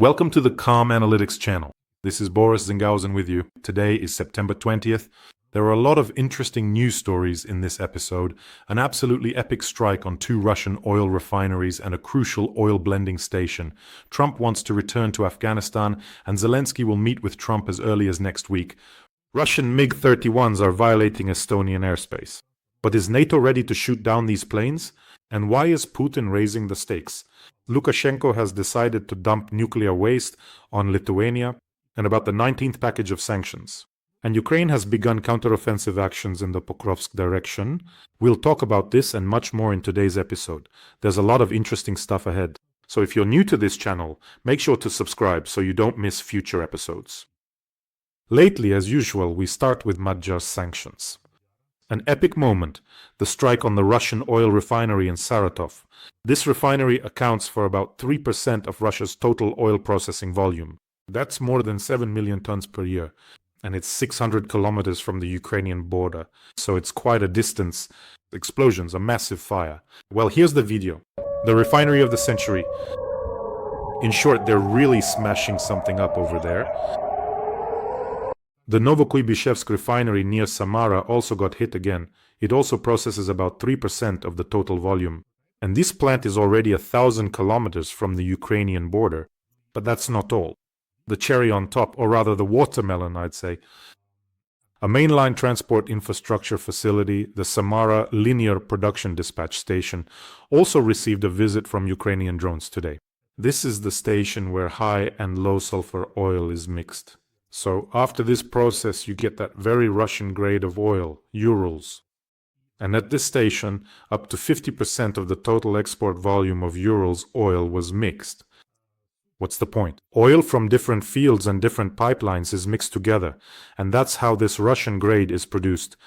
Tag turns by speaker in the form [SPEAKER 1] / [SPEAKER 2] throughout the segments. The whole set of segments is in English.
[SPEAKER 1] Welcome to the Calm Analytics channel. This is Boris Tizengauzen with you. Today is September 20th. There are a lot of interesting news stories in this episode, an absolutely epic strike on 2 Russian oil refineries and a crucial oil blending station. Trump wants to return to Afghanistan, and Zelensky will meet with Trump as early as next week. Russian MiG-31s are violating Estonian airspace. But is NATO ready to shoot down these planes? And why is Putin raising the stakes? Lukashenko has decided to dump nuclear waste on Lithuania and about the 19th package of sanctions. And Ukraine has begun counteroffensive actions in the Pokrovsk direction. We'll talk about this and much more in today's episode. There's a lot of interesting stuff ahead. So if you're new to this channel, make sure to subscribe so you don't miss future episodes. Lately, as usual, we start with Magyar's sanctions. An epic moment, the strike on the Russian oil refinery in Saratov. This refinery accounts for about 3% of Russia's total oil processing volume. That's more than 7 million tons per year, and it's 600 kilometers from the Ukrainian border, so it's quite a distance. Explosions, a massive fire. Well, here's the video. The refinery of the century. In short, they're really smashing something up over there. The Novokuibyshev refinery near Samara also got hit again. It also processes about 3% of the total volume. And this plant is already 1,000 kilometers from the Ukrainian border. But that's not all. The cherry on top, or rather the watermelon, I'd say. A mainline transport infrastructure facility, the Samara Linear Production Dispatch Station, also received a visit from Ukrainian drones today. This is the station where high and low sulfur oil is mixed. So after this process, you get that very Russian grade of oil, Urals. And at this station, up to 50% of the total export volume of Urals oil was mixed. What's the point? Oil from different fields and different pipelines is mixed together, and that's how this Russian grade is produced.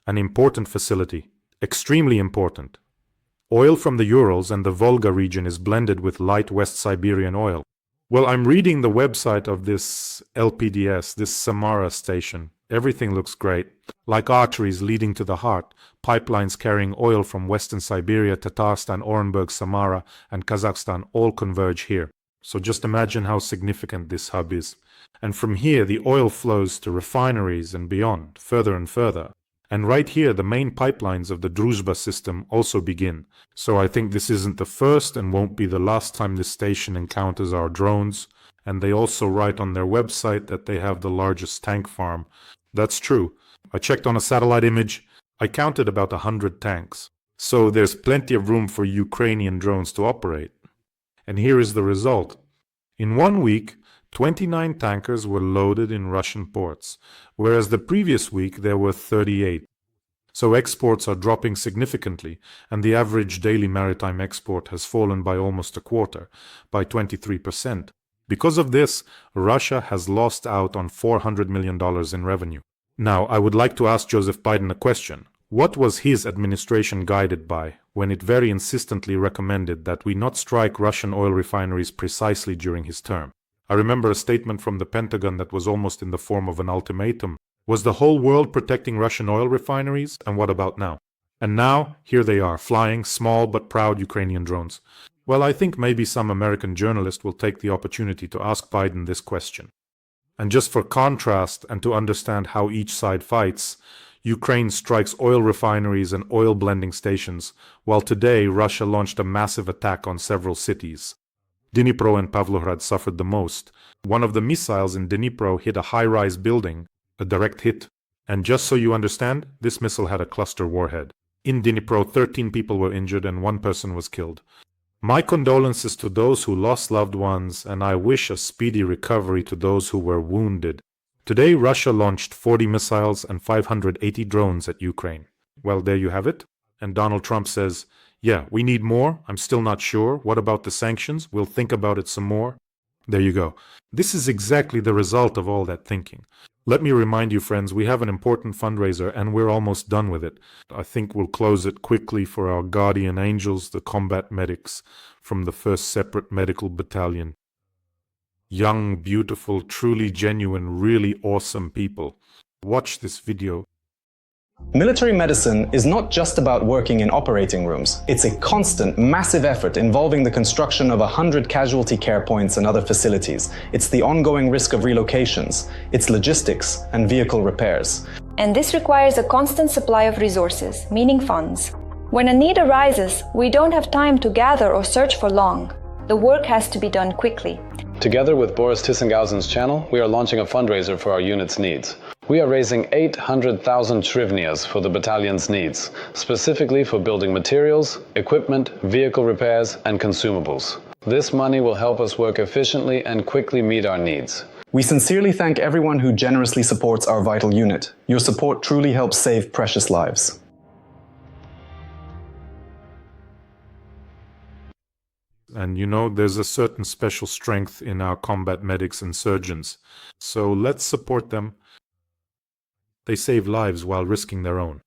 [SPEAKER 1] An important facility. Extremely important. Oil from the Urals and the Volga region is blended with light West Siberian oil. Well, I'm reading the website of this LPDS, this Samara station. Everything looks great. Like arteries leading to the heart, pipelines carrying oil from Western Siberia, Tatarstan, Orenburg, Samara, and Kazakhstan all converge here. So just imagine how significant this hub is. And from here, the oil flows to refineries and beyond, further and further. And right here, the main pipelines of the Druzhba system also begin. So I think this isn't the first and won't be the last time this station encounters our drones. And they also write on their website that they have the largest tank farm. That's true. I checked on a satellite image. I counted about 100 tanks. So there's plenty of room for Ukrainian drones to operate. And here is the result. In 1 week, 29 tankers were loaded in Russian ports, whereas the previous week there were 38. So exports are dropping significantly, and the average daily maritime export has fallen by almost a quarter, by 23%. Because of this, Russia has lost out on $400 million in revenue. Now, I would like to ask Joseph Biden a question. What was his administration guided by when it very insistently recommended that we not strike Russian oil refineries precisely during his term? I remember a statement from the Pentagon that was almost in the form of an ultimatum. Was the whole world protecting Russian oil refineries? And what about now? And now, here they are, flying small but proud Ukrainian drones. Well, I think maybe some American journalist will take the opportunity to ask Biden this question. And just for contrast and to understand how each side fights, Ukraine strikes oil refineries and oil blending stations, while today Russia launched a massive attack on several cities. Dnipro and Pavlograd suffered the most. One of the missiles in Dnipro hit a high-rise building, a direct hit. And just so you understand, this missile had a cluster warhead. In Dnipro, 13 people were injured and 1 person was killed. My condolences to those who lost loved ones, and I wish a speedy recovery to those who were wounded. Today, Russia launched 40 missiles and 580 drones at Ukraine. Well, there you have it. And Donald Trump says, yeah, we need more. I'm still not sure. What about the sanctions? We'll think about it some more. There you go. This is exactly the result of all that thinking. Let me remind you, friends, we have an important fundraiser and we're almost done with it. I think we'll close it quickly for our guardian angels, the combat medics from the 1st Separate Medical Battalion. Young, beautiful, truly genuine, really awesome people. Watch this video.
[SPEAKER 2] Military medicine is not just about working in operating rooms. It's a constant, massive effort involving the construction of 100 casualty care points and other facilities. It's the ongoing risk of relocations. It's logistics and vehicle repairs.
[SPEAKER 3] And this requires a constant supply of resources, meaning funds. When a need arises, we don't have time to gather or search for long. The work has to be done quickly.
[SPEAKER 4] Together with Boris Tizengauzen's channel, we are launching a fundraiser for our unit's needs. We are raising 800,000 hryvnias for the battalion's needs, specifically for building materials, equipment, vehicle repairs, and consumables. This money will help us work efficiently and quickly meet our needs.
[SPEAKER 2] We sincerely thank everyone who generously supports our vital unit. Your support truly helps save precious lives.
[SPEAKER 1] And you know, there's a certain special strength in our combat medics and surgeons. So let's support them. They save lives while risking their own.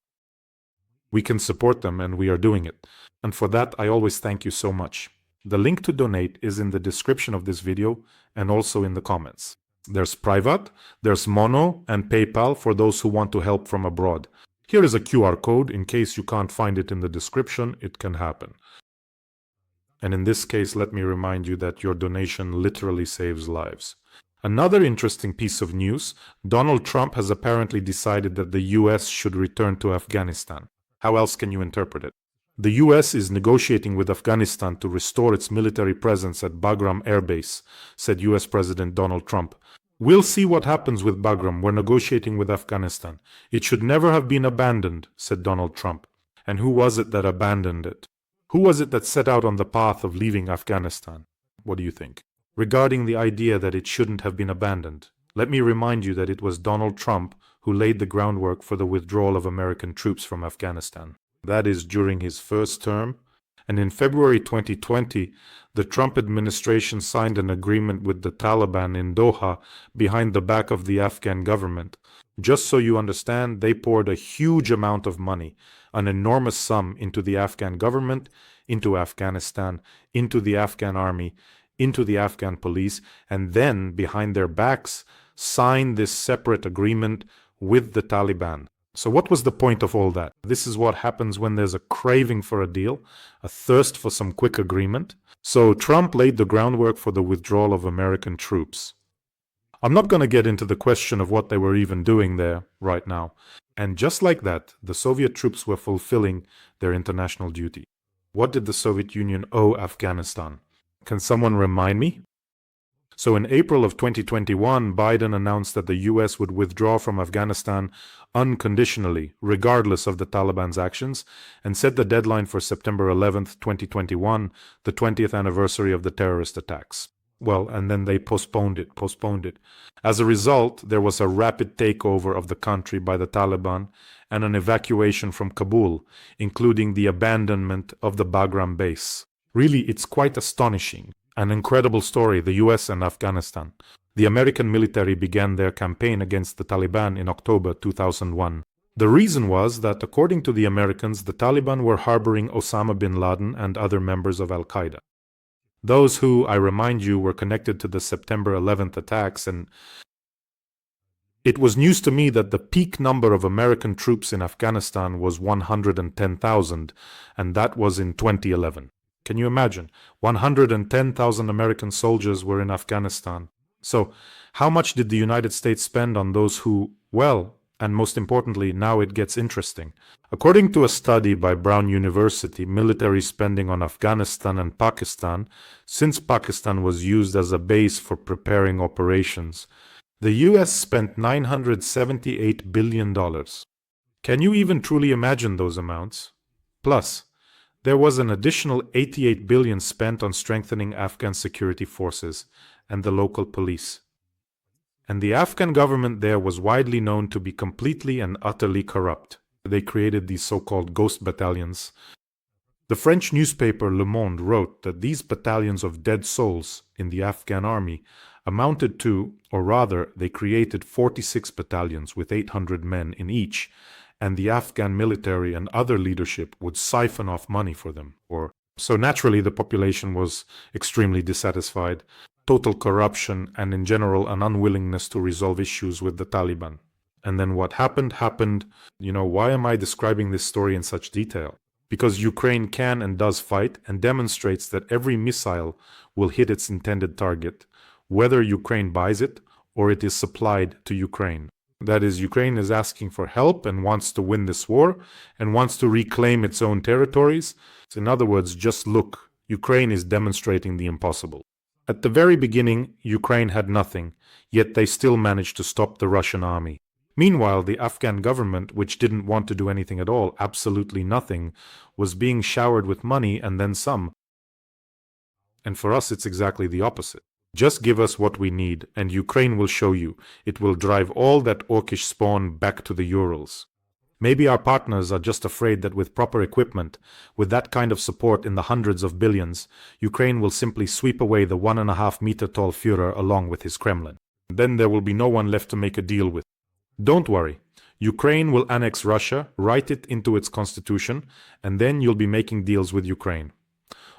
[SPEAKER 1] We can support them, and we are doing it. And for that, I always thank you so much. The link to donate is in the description of this video and also in the comments. There's Privat, there's Mono, and PayPal for those who want to help from abroad. Here is a QR code. In case you can't find it in the description, it can happen. And in this case, let me remind you that your donation literally saves lives. Another interesting piece of news, Donald Trump has apparently decided that the US should return to Afghanistan. How else can you interpret it? The US is negotiating with Afghanistan to restore its military presence at Bagram Air Base, said US President Donald Trump. We'll see what happens with Bagram. We're negotiating with Afghanistan. It should never have been abandoned, said Donald Trump. And who was it that abandoned it? Who was it that set out on the path of leaving Afghanistan? What do you think? Regarding the idea that it shouldn't have been abandoned, let me remind you that it was Donald Trump who laid the groundwork for the withdrawal of American troops from Afghanistan. That is during his first term. And in February 2020, the Trump administration signed an agreement with the Taliban in Doha behind the back of the Afghan government. Just so you understand, they poured a huge amount of money, an enormous sum, into the Afghan government, into Afghanistan, into the Afghan army, into the Afghan police, and then, behind their backs, signed this separate agreement with the Taliban. So what was the point of all that? This is what happens when there's a craving for a deal, a thirst for some quick agreement. So Trump laid the groundwork for the withdrawal of American troops. I'm not going to get into the question of what they were even doing there right now. And just like that, the Soviet troops were fulfilling their international duty. What did the Soviet Union owe Afghanistan? Can someone remind me? So in April of 2021, Biden announced that the US would withdraw from Afghanistan unconditionally, regardless of the Taliban's actions, and set the deadline for September 11th, 2021, the 20th anniversary of the terrorist attacks. Well, and then they postponed it. As a result, there was a rapid takeover of the country by the Taliban and an evacuation from Kabul, including the abandonment of the Bagram base. Really, it's quite astonishing. An incredible story, the US and Afghanistan. The American military began their campaign against the Taliban in October 2001. The reason was that, according to the Americans, the Taliban were harboring Osama bin Laden and other members of Al-Qaeda. Those who, I remind you, were connected to the September 11th attacks, and it was news to me that the peak number of American troops in Afghanistan was 110,000, and that was in 2011. Can you imagine? 110,000 American soldiers were in Afghanistan. So, how much did the United States spend on those who, well, and most importantly, now it gets interesting. According to a study by Brown University, military spending on Afghanistan and Pakistan, since Pakistan was used as a base for preparing operations, the US spent $978 billion. Can you even truly imagine those amounts? Plus, there was an additional $88 billion spent on strengthening Afghan security forces and the local police. And the Afghan government there was widely known to be completely and utterly corrupt. They created these so-called ghost battalions. The French newspaper Le Monde wrote that these battalions of dead souls in the Afghan army amounted to, or rather, they created 46 battalions with 800 men in each, and the Afghan military and other leadership would siphon off money for them. So naturally, the population was extremely dissatisfied, total corruption, and in general an unwillingness to resolve issues with the Taliban. And then what happened. Why am I describing this story in such detail? Because Ukraine can and does fight and demonstrates that every missile will hit its intended target, whether Ukraine buys it or it is supplied to Ukraine. That is, Ukraine is asking for help and wants to win this war and wants to reclaim its own territories. In other words, just look, Ukraine is demonstrating the impossible. At the very beginning, Ukraine had nothing, yet they still managed to stop the Russian army. Meanwhile, the Afghan government, which didn't want to do anything at all, absolutely nothing, was being showered with money and then some. And for us, it's exactly the opposite. Just give us what we need, and Ukraine will show you. It will drive all that orcish spawn back to the Urals. Maybe our partners are just afraid that with proper equipment, with that kind of support in the hundreds of billions, Ukraine will simply sweep away the 1.5-meter-tall Führer along with his Kremlin. Then there will be no one left to make a deal with. Don't worry. Ukraine will annex Russia, write it into its constitution, and then you'll be making deals with Ukraine.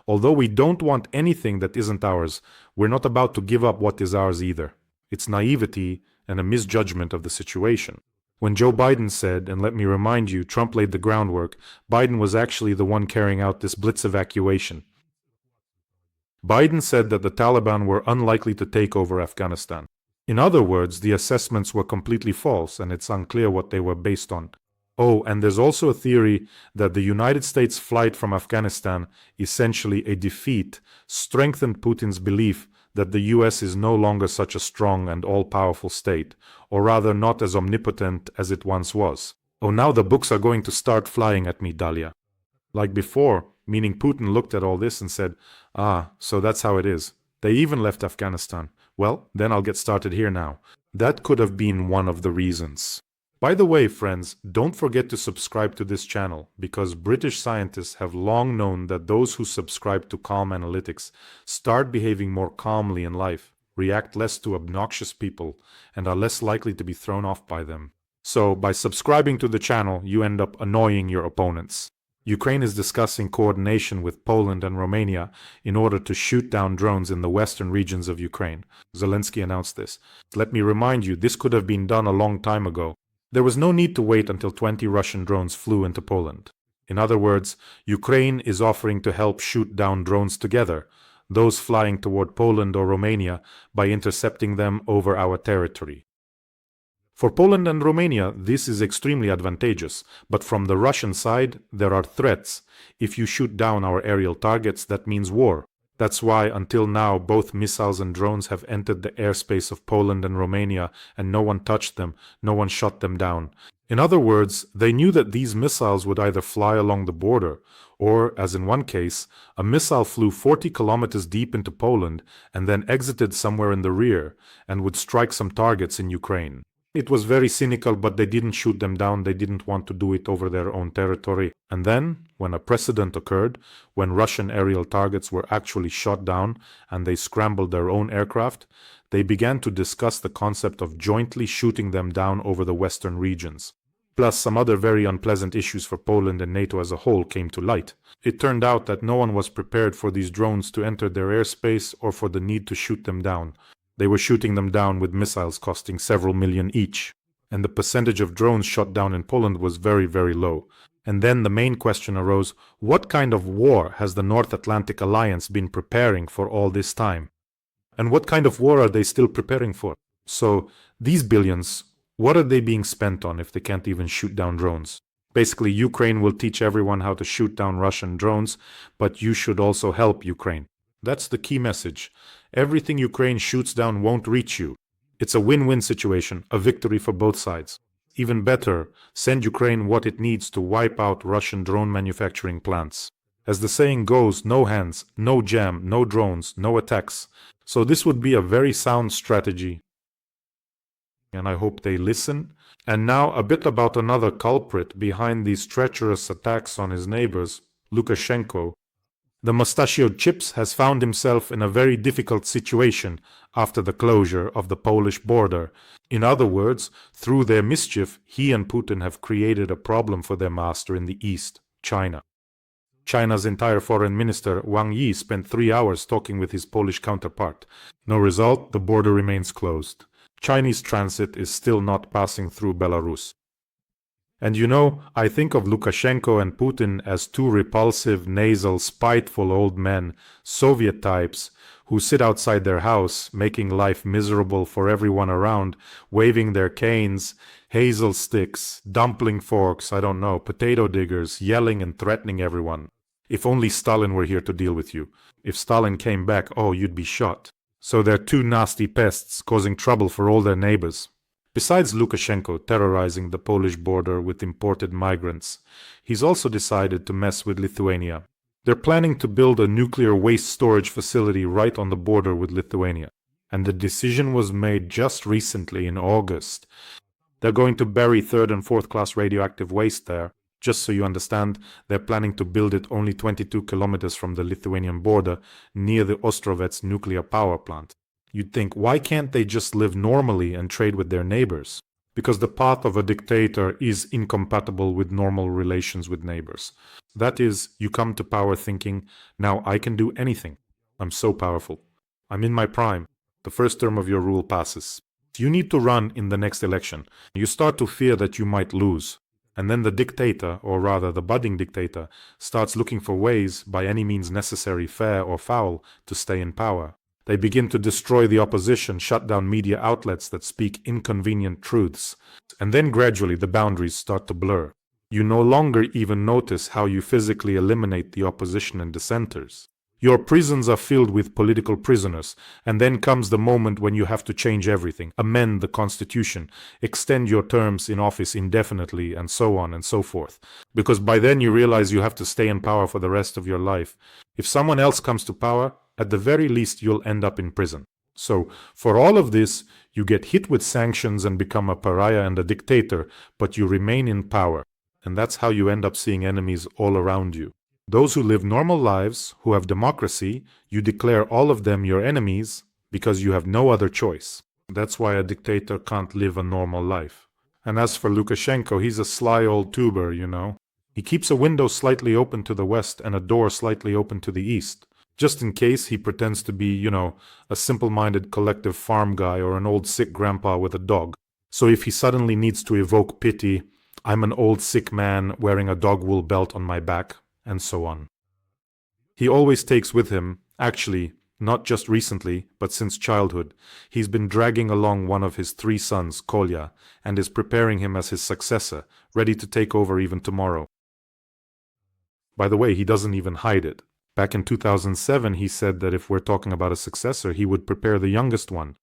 [SPEAKER 1] Although we don't want anything that isn't ours, we're not about to give up what is ours either. It's naivety and a misjudgment of the situation. When Joe Biden said, and let me remind you, Trump laid the groundwork, Biden was actually the one carrying out this blitz evacuation. Biden said that the Taliban were unlikely to take over Afghanistan. In other words, the assessments were completely false, and it's unclear what they were based on. Oh, and there's also a theory that the United States' flight from Afghanistan, essentially a defeat, strengthened Putin's belief that the US is no longer such a strong and all-powerful state, or rather not as omnipotent as it once was. Oh, now the books are going to start flying at me, Dalia. Like before, meaning Putin looked at all this and said, so that's how it is. They even left Afghanistan. Well, then I'll get started here now. That could have been one of the reasons. By the way, friends, don't forget to subscribe to this channel, because British scientists have long known that those who subscribe to calm analytics start behaving more calmly in life, react less to obnoxious people, and are less likely to be thrown off by them. So, by subscribing to the channel, you end up annoying your opponents. Ukraine is discussing coordination with Poland and Romania in order to shoot down drones in the western regions of Ukraine. Zelensky announced this. Let me remind you, this could have been done a long time ago. There was no need to wait until 20 Russian drones flew into Poland. In other words, Ukraine is offering to help shoot down drones together, those flying toward Poland or Romania, by intercepting them over our territory. For Poland and Romania, this is extremely advantageous, but from the Russian side, there are threats. If you shoot down our aerial targets, that means war. That's why, until now, both missiles and drones have entered the airspace of Poland and Romania, and no one touched them, no one shot them down. In other words, they knew that these missiles would either fly along the border, or, as in one case, a missile flew 40 kilometers deep into Poland and then exited somewhere in the rear, and would strike some targets in Ukraine. It was very cynical, but they didn't shoot them down. They didn't want to do it over their own territory. And then, when a precedent occurred, when Russian aerial targets were actually shot down and they scrambled their own aircraft, they began to discuss the concept of jointly shooting them down over the western regions. Plus, some other very unpleasant issues for Poland and NATO as a whole came to light. It turned out that no one was prepared for these drones to enter their airspace or for the need to shoot them down. They were shooting them down with missiles costing several million each, and the percentage of drones shot down in Poland was very, very low. And then the main question arose, what kind of war has the North Atlantic Alliance been preparing for all this time? And what kind of war are they still preparing for? So, these billions, what are they being spent on if they can't even shoot down drones? Basically, Ukraine will teach everyone how to shoot down Russian drones, but you should also help Ukraine. That's the key message. Everything Ukraine shoots down won't reach you. It's a win-win situation, a victory for both sides. Even better, send Ukraine what it needs to wipe out Russian drone manufacturing plants. As the saying goes, no hands, no jam, no drones, no attacks. So this would be a very sound strategy. And I hope they listen. And now a bit about another culprit behind these treacherous attacks on his neighbors, Lukashenko. The mustachioed Chips has found himself in a very difficult situation after the closure of the Polish border. In other words, through their mischief, he and Putin have created a problem for their master in the East, China. China's entire foreign minister, Wang Yi, spent 3 hours talking with his Polish counterpart. No result, the border remains closed. Chinese transit is still not passing through Belarus. And you know, I think of Lukashenko and Putin as two repulsive, nasal, spiteful old men, Soviet types, who sit outside their house, making life miserable for everyone around, waving their canes, hazel sticks, dumpling forks, I don't know, potato diggers, yelling and threatening everyone. If only Stalin were here to deal with you. If Stalin came back, oh, you'd be shot. So they're two nasty pests, causing trouble for all their neighbors. Besides Lukashenko terrorizing the Polish border with imported migrants, he's also decided to mess with Lithuania. They're planning to build a nuclear waste storage facility right on the border with Lithuania. And the decision was made just recently in August. They're going to bury third and fourth class radioactive waste there. Just so you understand, they're planning to build it only 22 kilometers from the Lithuanian border, near the Ostrovets nuclear power plant. You'd think, why can't they just live normally and trade with their neighbors? Because the path of a dictator is incompatible with normal relations with neighbors. That is, you come to power thinking, now I can do anything. I'm so powerful. I'm in my prime. The first term of your rule passes. You need to run in the next election. You start to fear that you might lose. And then the dictator, or rather the budding dictator, starts looking for ways, by any means necessary, fair or foul, to stay in power. They begin to destroy the opposition, shut down media outlets that speak inconvenient truths. And then gradually the boundaries start to blur. You no longer even notice how you physically eliminate the opposition and dissenters. Your prisons are filled with political prisoners, and then comes the moment when you have to change everything, amend the constitution, extend your terms in office indefinitely, and so on and so forth. Because by then you realize you have to stay in power for the rest of your life. If someone else comes to power, at the very least you'll end up in prison. So, for all of this, you get hit with sanctions and become a pariah and a dictator, but you remain in power. And that's how you end up seeing enemies all around you. Those who live normal lives, who have democracy, you declare all of them your enemies because you have no other choice. That's why a dictator can't live a normal life. And as for Lukashenko, he's a sly old tuber, you know. He keeps a window slightly open to the west and a door slightly open to the east, just in case he pretends to be, you know, a simple-minded collective farm guy or an old sick grandpa with a dog. So if he suddenly needs to evoke pity, I'm an old sick man wearing a dog wool belt on my back, and so on. He always takes with him, actually, not just recently, but since childhood, he's been dragging along one of his 3 sons, Kolya, and is preparing him as his successor, ready to take over even tomorrow. By the way, he doesn't even hide it. Back in 2007, he said that if we're talking about a successor, he would prepare the youngest one.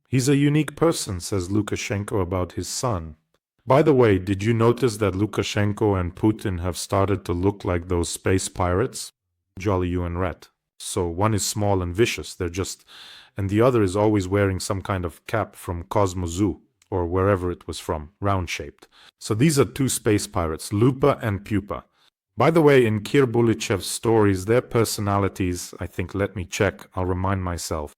[SPEAKER 1] He's a unique person, says Lukashenko about his son. By the way, did you notice that Lukashenko and Putin have started to look like those space pirates? Jolly you and Rat. So one is small and vicious, and the other is always wearing some kind of cap from Cosmo Zoo, or wherever it was from, round-shaped. So these are 2 space pirates, Lupa and Pupa. By the way, in Kir Bulichev's stories, their personalities, I think, let me check, I'll remind myself.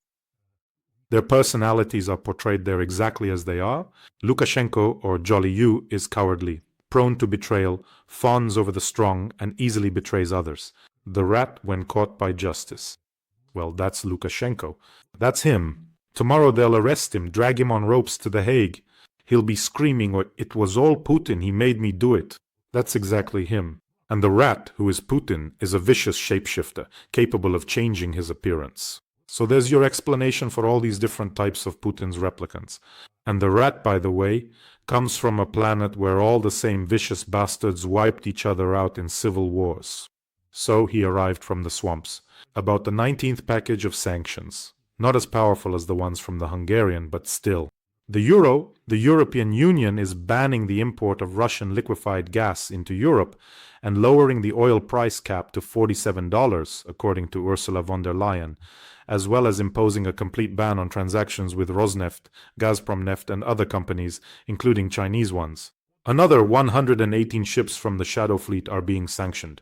[SPEAKER 1] Their personalities are portrayed there exactly as they are. Lukashenko, or Jolly You, is cowardly, prone to betrayal, fawns over the strong, and easily betrays others. The rat when caught by justice. Well, that's Lukashenko. That's him. Tomorrow they'll arrest him, drag him on ropes to The Hague. He'll be screaming, "It was all Putin, he made me do it." That's exactly him. And the rat, who is Putin, is a vicious shapeshifter, capable of changing his appearance. So there's your explanation for all these different types of Putin's replicants. And the rat, by the way, comes from a planet where all the same vicious bastards wiped each other out in civil wars. So he arrived from the swamps. About the 19th package of sanctions. Not as powerful as the ones from the Hungarian, but still. The euro, the European Union, is banning the import of Russian liquefied gas into Europe and lowering the oil price cap to $47, according to Ursula von der Leyen, as well as imposing a complete ban on transactions with Rosneft, Gazpromneft and other companies, including Chinese ones. Another 118 ships from the Shadow Fleet are being sanctioned,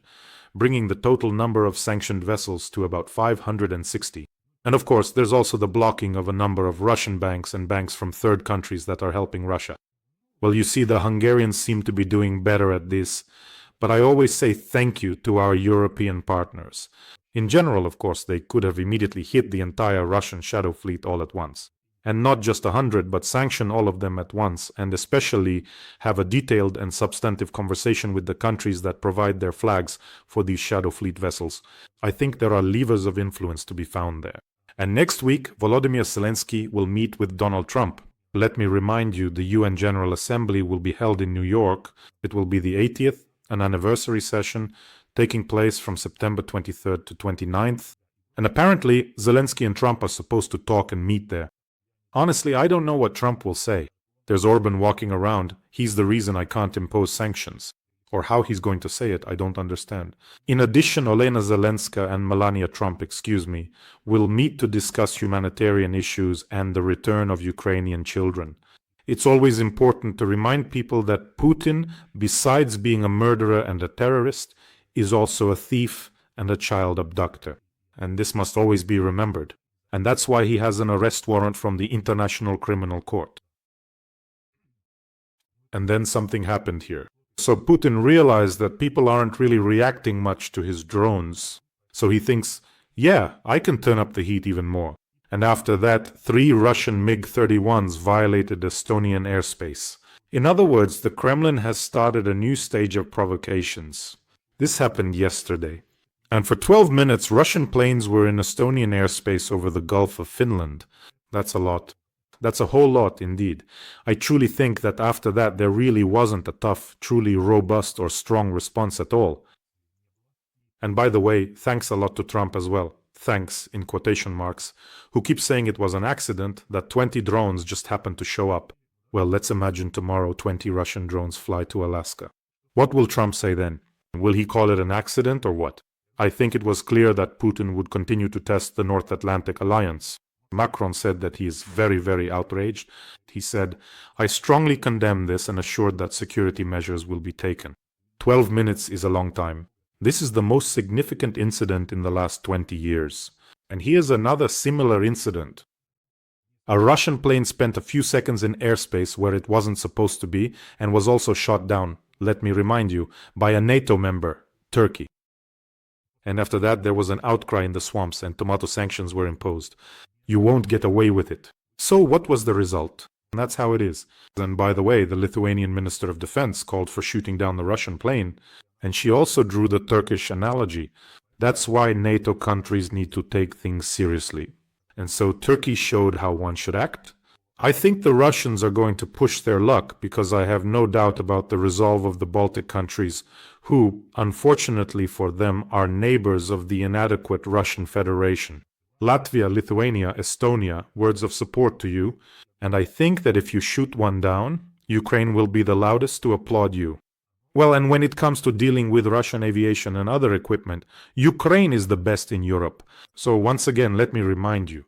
[SPEAKER 1] bringing the total number of sanctioned vessels to about 560. And of course, there's also the blocking of a number of Russian banks and banks from third countries that are helping Russia. Well, you see, the Hungarians seem to be doing better at this, but I always say thank you to our European partners. In general, of course, they could have immediately hit the entire Russian shadow fleet all at once. And not just 100, but sanction all of them at once, and especially have a detailed and substantive conversation with the countries that provide their flags for these shadow fleet vessels. I think there are levers of influence to be found there. And next week, Volodymyr Zelensky will meet with Donald Trump. Let me remind you, the UN General Assembly will be held in New York. It will be the 80th, an anniversary session, taking place from September 23rd to 29th. And apparently, Zelensky and Trump are supposed to talk and meet there. Honestly, I don't know what Trump will say. There's Orban walking around. He's the reason I can't impose sanctions. Or how he's going to say it, I don't understand. In addition, Olena Zelenska and Melania Trump, will meet to discuss humanitarian issues and the return of Ukrainian children. It's always important to remind people that Putin, besides being a murderer and a terrorist, is also a thief and a child abductor. And this must always be remembered. And that's why he has an arrest warrant from the International Criminal Court. And then something happened here. So Putin realized that people aren't really reacting much to his drones. So he thinks, yeah, I can turn up the heat even more. And after that, 3 Russian MiG-31s violated Estonian airspace. In other words, the Kremlin has started a new stage of provocations. This happened yesterday. And for 12 minutes, Russian planes were in Estonian airspace over the Gulf of Finland. That's a lot. That's a whole lot indeed. I truly think that after that there really wasn't a tough, truly robust or strong response at all. And by the way, thanks a lot to Trump as well. Thanks, in quotation marks, who keeps saying it was an accident, that 20 drones just happened to show up. Well, let's imagine tomorrow 20 Russian drones fly to Alaska. What will Trump say then? Will he call it an accident or what? I think it was clear that Putin would continue to test the North Atlantic Alliance. Macron said that he is very, very outraged. He said, I strongly condemn this and assured that security measures will be taken. 12 minutes is a long time. This is the most significant incident in the last 20 years. And here's another similar incident. A Russian plane spent a few seconds in airspace where it wasn't supposed to be and was also shot down, let me remind you, by a NATO member, Turkey. And after that there was an outcry in the swamps and tomato sanctions were imposed. You won't get away with it. So what was the result? And that's how it is. And by the way, the Lithuanian Minister of Defense called for shooting down the Russian plane, and she also drew the Turkish analogy. That's why NATO countries need to take things seriously. And so Turkey showed how one should act. I think the Russians are going to push their luck because I have no doubt about the resolve of the Baltic countries who, unfortunately for them, are neighbors of the inadequate Russian Federation. Latvia, Lithuania, Estonia, words of support to you, and I think that if you shoot one down, Ukraine will be the loudest to applaud you. Well, and when it comes to dealing with Russian aviation and other equipment, Ukraine is the best in Europe. So once again, let me remind you,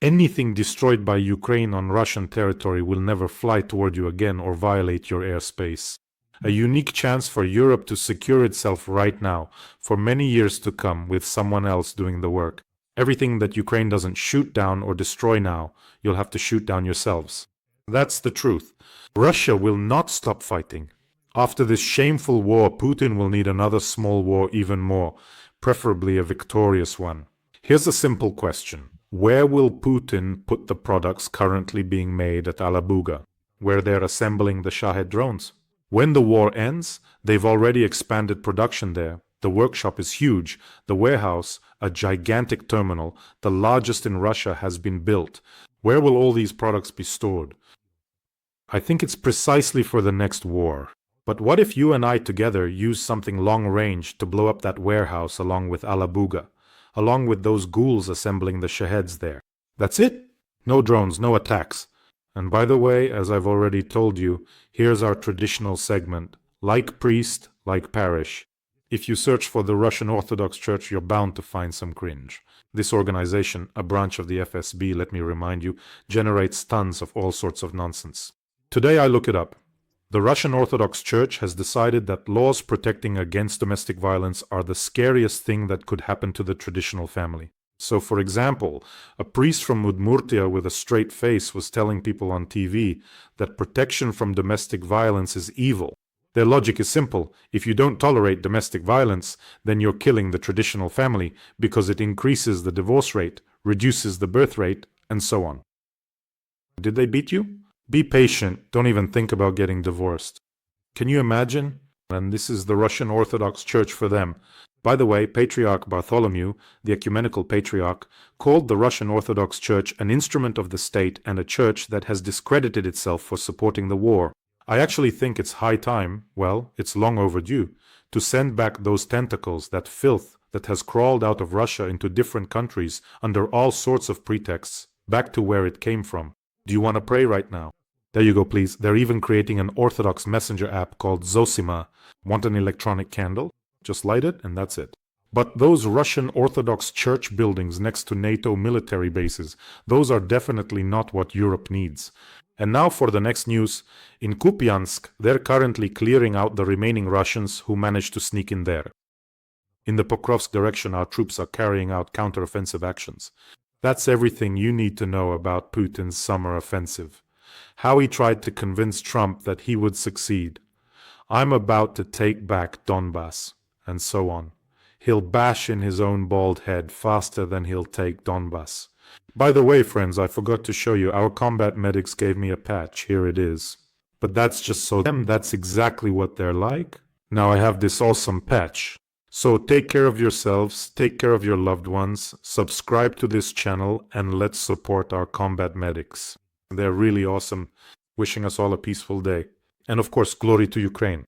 [SPEAKER 1] anything destroyed by Ukraine on Russian territory will never fly toward you again or violate your airspace. A unique chance for Europe to secure itself right now, for many years to come, with someone else doing the work. Everything that Ukraine doesn't shoot down or destroy now, you'll have to shoot down yourselves. That's the truth. Russia will not stop fighting. After this shameful war, Putin will need another small war even more, preferably a victorious one. Here's a simple question. Where will Putin put the products currently being made at Alabuga, where they're assembling the Shahed drones? When the war ends, they've already expanded production there. The workshop is huge. The warehouse, a gigantic terminal, the largest in Russia, has been built. Where will all these products be stored? I think it's precisely for the next war. But what if you and I together use something long range to blow up that warehouse along with Alabuga, along with those ghouls assembling the Shaheds there? That's it? No drones, no attacks. And by the way, as I've already told you, here's our traditional segment. Like priest, like parish. If you search for the Russian Orthodox Church, you're bound to find some cringe. This organization, a branch of the FSB, let me remind you, generates tons of all sorts of nonsense. Today I look it up. The Russian Orthodox Church has decided that laws protecting against domestic violence are the scariest thing that could happen to the traditional family. So, for example, a priest from Udmurtia with a straight face was telling people on TV that protection from domestic violence is evil. Their logic is simple. If you don't tolerate domestic violence, then you're killing the traditional family because it increases the divorce rate, reduces the birth rate, and so on. Did they beat you? Be patient. Don't even think about getting divorced. Can you imagine? And this is the Russian Orthodox Church for them. By the way, Patriarch Bartholomew, the ecumenical patriarch, called the Russian Orthodox Church an instrument of the state and a church that has discredited itself for supporting the war. I actually think it's high time, well, it's long overdue, to send back those tentacles, that filth that has crawled out of Russia into different countries under all sorts of pretexts, back to where it came from. Do you want to pray right now? There you go, please. They're even creating an Orthodox messenger app called Zosima. Want an electronic candle? Just light it and that's it. But those Russian Orthodox church buildings next to NATO military bases, those are definitely not what Europe needs. And now for the next news. In Kupyansk, they're currently clearing out the remaining Russians who managed to sneak in there. In the Pokrovsk direction, our troops are carrying out counteroffensive actions. That's everything you need to know about Putin's summer offensive. How he tried to convince Trump that he would succeed. I'm about to take back Donbass, and so on. He'll bash in his own bald head faster than he'll take Donbass. By the way, friends, I forgot to show you, our combat medics gave me a patch. Here it is. But that's just so that's exactly what they're like. Now I have this awesome patch. So take care of yourselves, take care of your loved ones, subscribe to this channel, and let's support our combat medics. They're really awesome. Wishing us all a peaceful day. And of course, glory to Ukraine.